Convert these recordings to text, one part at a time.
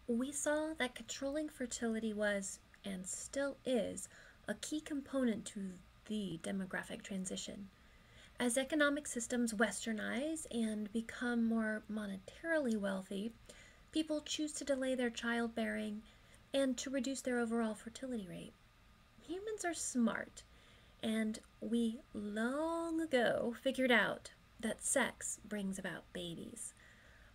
We saw that controlling fertility was, and still is, a key component to the demographic transition. As economic systems westernize and become more monetarily wealthy, people choose to delay their childbearing and to reduce their overall fertility rate. Humans are smart, and we long ago figured out that sex brings about babies.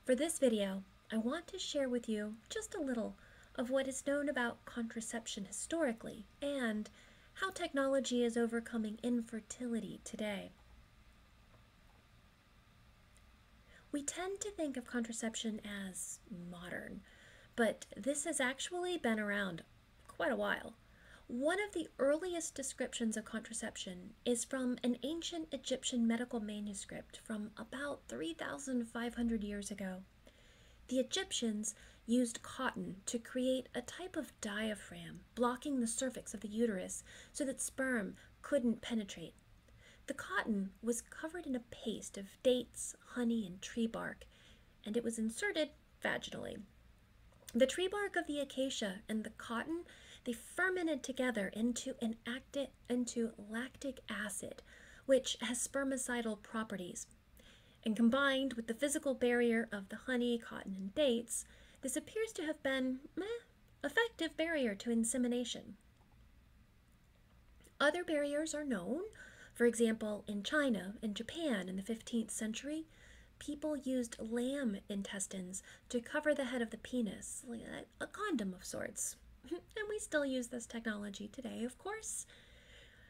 For this video, I want to share with you just a little of what is known about contraception historically and how technology is overcoming infertility today. We tend to think of contraception as modern, but this has actually been around quite a while. One of the earliest descriptions of contraception is from an ancient Egyptian medical manuscript from about 3,500 years ago. The Egyptians used cotton to create a type of diaphragm blocking the cervix of the uterus so that sperm couldn't penetrate. The cotton was covered in a paste of dates, honey, and tree bark, and it was inserted vaginally. The tree bark of the acacia and the cotton, they fermented together into lactic acid, which has spermicidal properties. And combined with the physical barrier of the honey, cotton, and dates, this appears to have been an effective barrier to insemination. Other barriers are known. For example, in China and Japan in the 15th century, people used lamb intestines to cover the head of the penis, like a condom of sorts. And we still use this technology today, of course.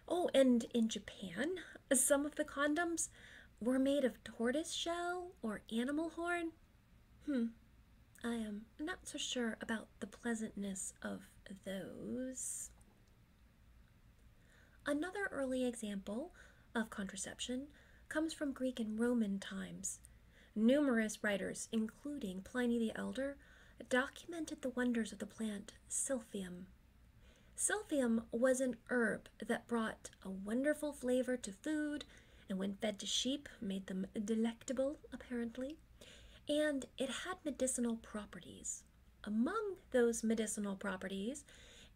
Oh, and in Japan, some of the condoms were made of tortoise shell or animal horn. I am not so sure about the pleasantness of those. Another early example of contraception comes from Greek and Roman times. Numerous writers, including Pliny the Elder, documented the wonders of the plant Silphium. Silphium was an herb that brought a wonderful flavor to food, and when fed to sheep, made them delectable, apparently, and it had medicinal properties. Among those medicinal properties,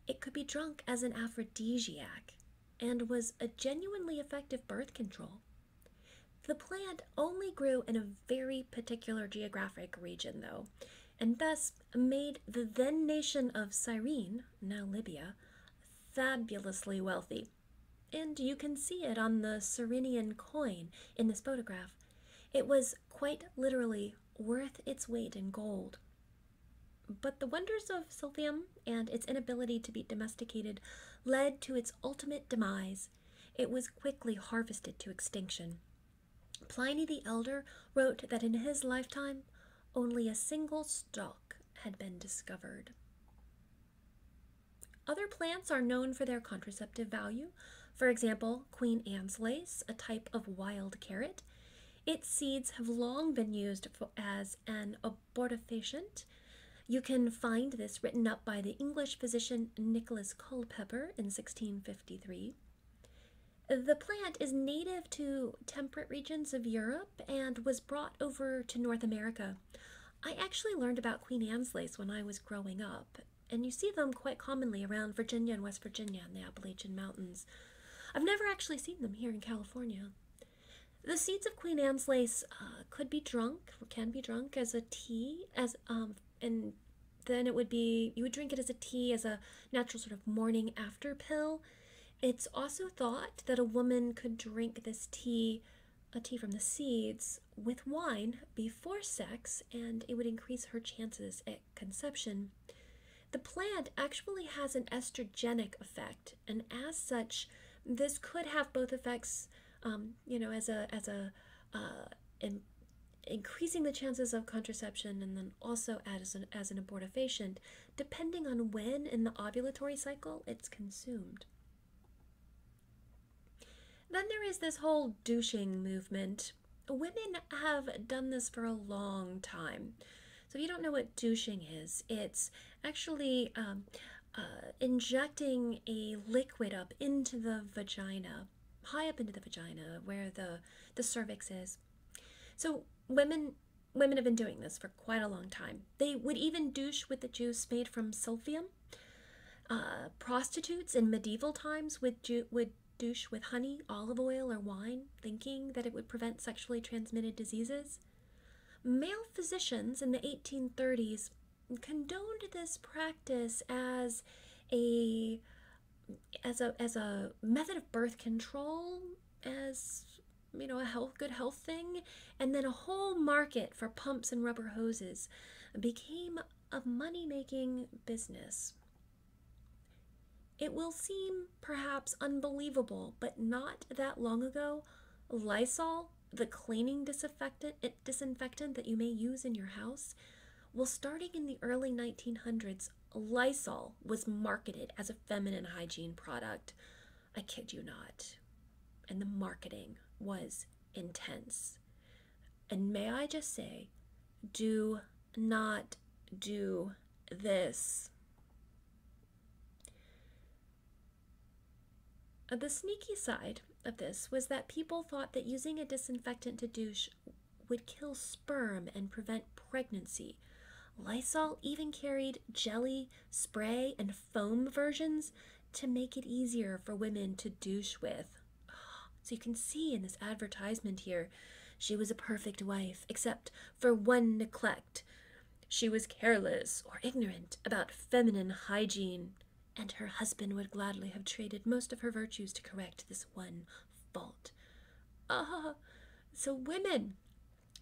it could be drunk as an aphrodisiac and was a genuinely effective birth control. The plant only grew in a very particular geographic region, though, and thus made the then nation of Cyrene, now Libya, fabulously wealthy. And you can see it on the Cyrenian coin in this photograph. It was quite literally worth its weight in gold. But the wonders of Silphium and its inability to be domesticated led to its ultimate demise. It was quickly harvested to extinction. Pliny the Elder wrote that in his lifetime, only a single stalk had been discovered. Other plants are known for their contraceptive value. For example, Queen Anne's lace, a type of wild carrot. Its seeds have long been used as an abortifacient. You can find this written up by the English physician Nicholas Culpeper in 1653. The plant is native to temperate regions of Europe and was brought over to North America. I actually learned about Queen Anne's lace when I was growing up, and you see them quite commonly around Virginia and West Virginia in the Appalachian Mountains. I've never actually seen them here in California. The seeds of Queen Anne's lace could be drunk, or can be drunk as a tea, and then you would drink it as a tea, as a natural sort of morning after pill. It's also thought that a woman could drink this tea, a tea from the seeds, with wine before sex, and it would increase her chances at conception. The plant actually has an estrogenic effect, and as such, this could have both effects, increasing the chances of contraception, and then also as an abortifacient, depending on when in the ovulatory cycle it's consumed. Then there is this whole douching movement. Women have done this for a long time. So if you don't know what douching is, it's actually injecting a liquid up into the vagina, high up into the vagina where the cervix is. So women women have been doing this for quite a long time. They would even douche with the juice made from Silphium. Prostitutes in medieval times would douche with honey, olive oil, or wine, thinking that it would prevent sexually transmitted diseases. Male physicians in the 1830s condoned this practice as a method of birth control, as a good health thing, and then a whole market for pumps and rubber hoses became a money-making business. It will seem perhaps unbelievable, but not that long ago, Lysol, the cleaning disinfectant that you may use in your house, well, starting in the early 1900s, Lysol was marketed as a feminine hygiene product. I kid you not. And the marketing was intense. And may I just say, do not do this. The sneaky side of this was that people thought that using a disinfectant to douche would kill sperm and prevent pregnancy. Lysol even carried jelly, spray, and foam versions to make it easier for women to douche with. So you can see in this advertisement here, she was a perfect wife, except for one neglect. She was careless or ignorant about feminine hygiene, and her husband would gladly have traded most of her virtues to correct this one fault. So women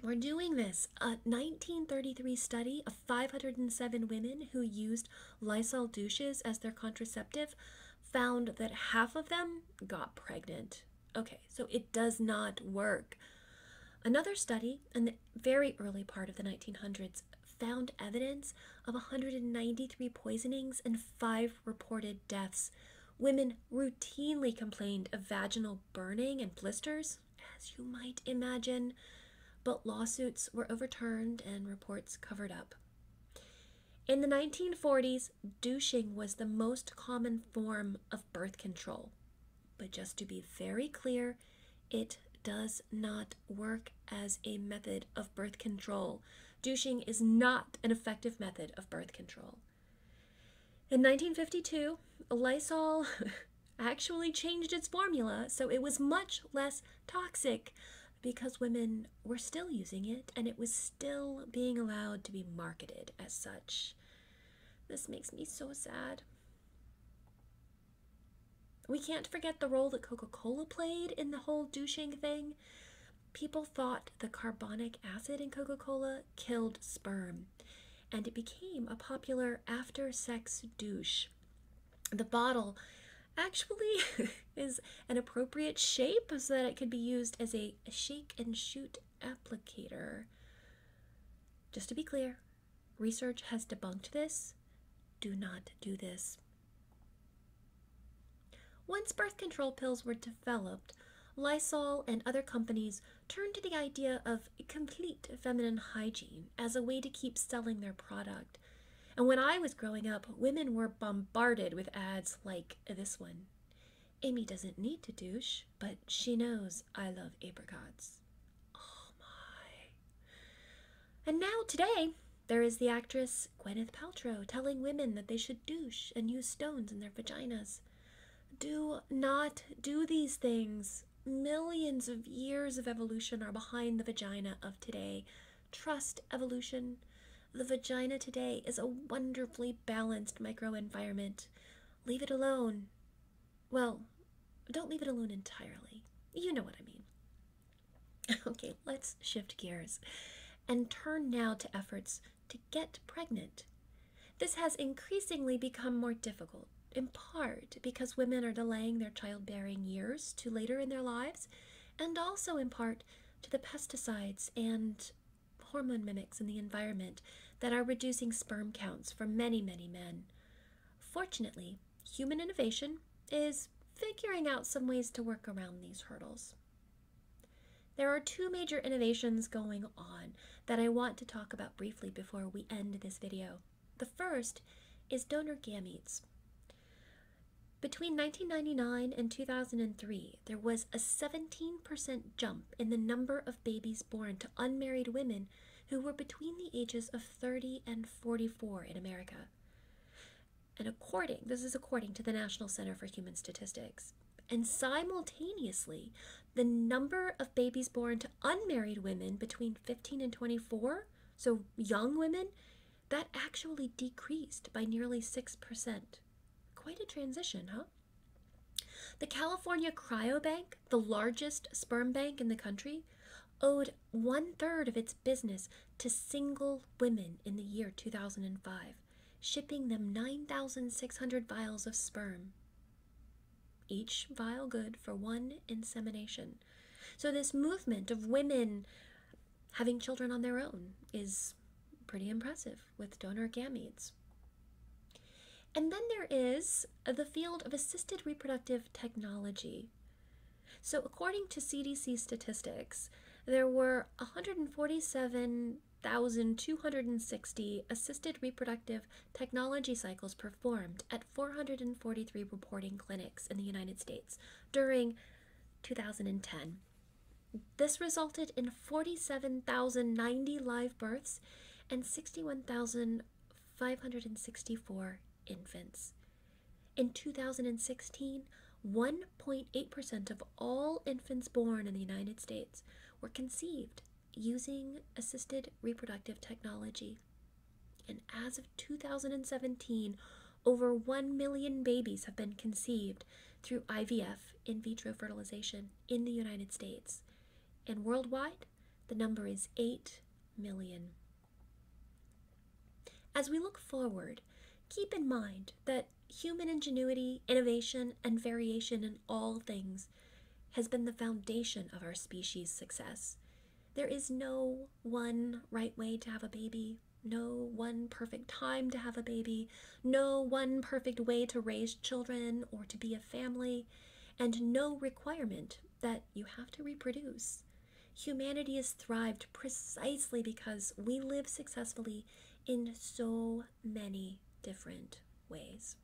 were doing this. A 1933 study of 507 women who used Lysol douches as their contraceptive found that half of them got pregnant. Okay, so it does not work. Another study in the very early part of the 1900s found evidence of 193 poisonings and 5 reported deaths. Women routinely complained of vaginal burning and blisters, as you might imagine, but lawsuits were overturned and reports covered up. In the 1940s, douching was the most common form of birth control. But just to be very clear, it does not work as a method of birth control. Douching is not an effective method of birth control. In 1952, Lysol actually changed its formula, so it was much less toxic because women were still using it and it was still being allowed to be marketed as such. This makes me so sad. We can't forget the role that CocaCola played in the whole douching thing. People thought the carbonic acid in Coca-Cola killed sperm, and it became a popular after-sex douche. The bottle actually is an appropriate shape so that it could be used as a shake-and-shoot applicator. Just to be clear, research has debunked this. Do not do this. Once birth control pills were developed, Lysol and other companies turned to the idea of complete feminine hygiene as a way to keep selling their product. And when I was growing up, women were bombarded with ads like this one. Amy doesn't need to douche, but she knows I love apricots. Oh my. And now today, there is the actress Gwyneth Paltrow telling women that they should douche and use stones in their vaginas. Do not do these things. Millions of years of evolution are behind the vagina of today. Trust evolution. The vagina today is a wonderfully balanced microenvironment. Leave it alone. Well, don't leave it alone entirely. You know what I mean. Okay, let's shift gears and turn now to efforts to get pregnant. This has increasingly become more difficult, in part because women are delaying their childbearing years to later in their lives, and also in part to the pesticides and hormone mimics in the environment that are reducing sperm counts for many, many men. Fortunately, human innovation is figuring out some ways to work around these hurdles. There are 2 major innovations going on that I want to talk about briefly before we end this video. The first is donor gametes. Between 1999 and 2003, there was a 17% jump in the number of babies born to unmarried women who were between the ages of 30 and 44 in America. And this is according to the National Center for Human Statistics. And simultaneously, the number of babies born to unmarried women between 15 and 24, so young women, that actually decreased by nearly 6%. Quite a transition, huh? The California Cryobank, the largest sperm bank in the country, owed 1/3 of its business to single women in the year 2005, shipping them 9,600 vials of sperm. Each vial good for one insemination. So this movement of women having children on their own is pretty impressive with donor gametes. And then there is the field of assisted reproductive technology. So according to CDC statistics, there were 147,260 assisted reproductive technology cycles performed at 443 reporting clinics in the United States during 2010. This resulted in 47,090 live births and 61,564 infants. In 2016, 1.8% of all infants born in the United States were conceived using assisted reproductive technology. And as of 2017, over 1 million babies have been conceived through IVF, in vitro fertilization, in the United States. And worldwide, the number is 8 million. As we look forward, keep in mind that human ingenuity, innovation, and variation in all things has been the foundation of our species' success. There is no one right way to have a baby, no one perfect time to have a baby, no one perfect way to raise children or to be a family, and no requirement that you have to reproduce. Humanity has thrived precisely because we live successfully in so many different ways.